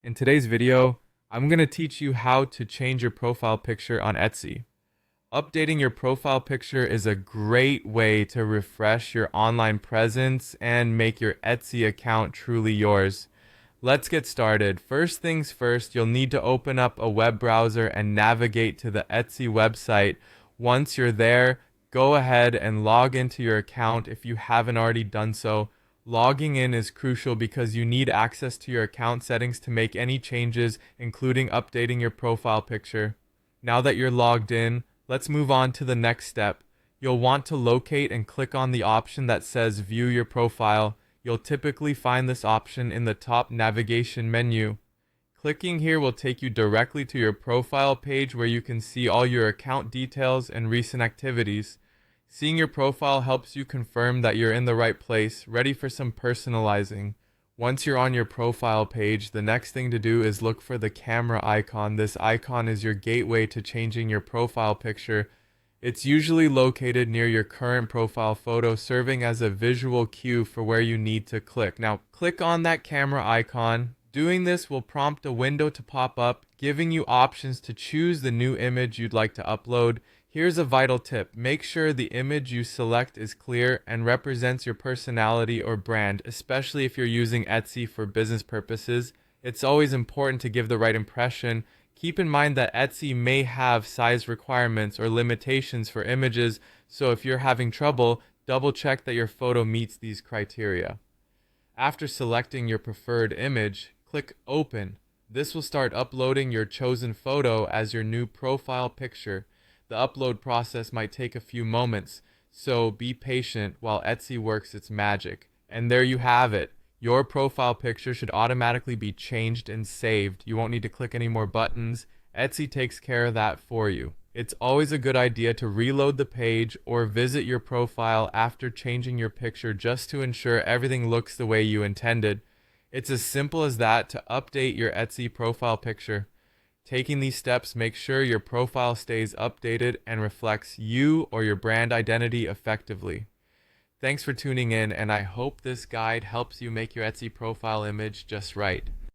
In today's video, I'm going to teach you how to change your profile picture on Etsy. Updating your profile picture is a great way to refresh your online presence and make your Etsy account truly yours. Let's get started. First things first, you'll need to open up a web browser and navigate to the Etsy website. Once you're there, go ahead and log into your account if you haven't already done so. Logging in is crucial because you need access to your account settings to make any changes, including updating your profile picture. Now that you're logged in, let's move on to the next step. You'll want to locate and click on the option that says View Your Profile. You'll typically find this option in the top navigation menu. Clicking here will take you directly to your profile page where you can see all your account details and recent activities. Seeing your profile helps you confirm that you're in the right place, ready for some personalizing. Once you're on your profile page, the next thing to do is look for the camera icon. This icon is your gateway to changing your profile picture. It's usually located near your current profile photo, serving as a visual cue for where you need to click. Now, click on that camera icon. Doing this will prompt a window to pop up, giving you options to choose the new image you'd like to upload. Here's a vital tip. Make sure the image you select is clear and represents your personality or brand, especially if you're using Etsy for business purposes. It's always important to give the right impression. Keep in mind that Etsy may have size requirements or limitations for images, so if you're having trouble, double check that your photo meets these criteria. After selecting your preferred image, click Open. This will start uploading your chosen photo as your new profile picture. The upload process might take a few moments, so be patient while Etsy works its magic. And there you have it. Your profile picture should automatically be changed and saved. You won't need to click any more buttons. Etsy takes care of that for you. It's always a good idea to reload the page or visit your profile after changing your picture just to ensure everything looks the way you intended. It's as simple as that to update your Etsy profile picture. Taking these steps makes sure your profile stays updated and reflects you or your brand identity effectively. Thanks for tuning in, and I hope this guide helps you make your Etsy profile image just right.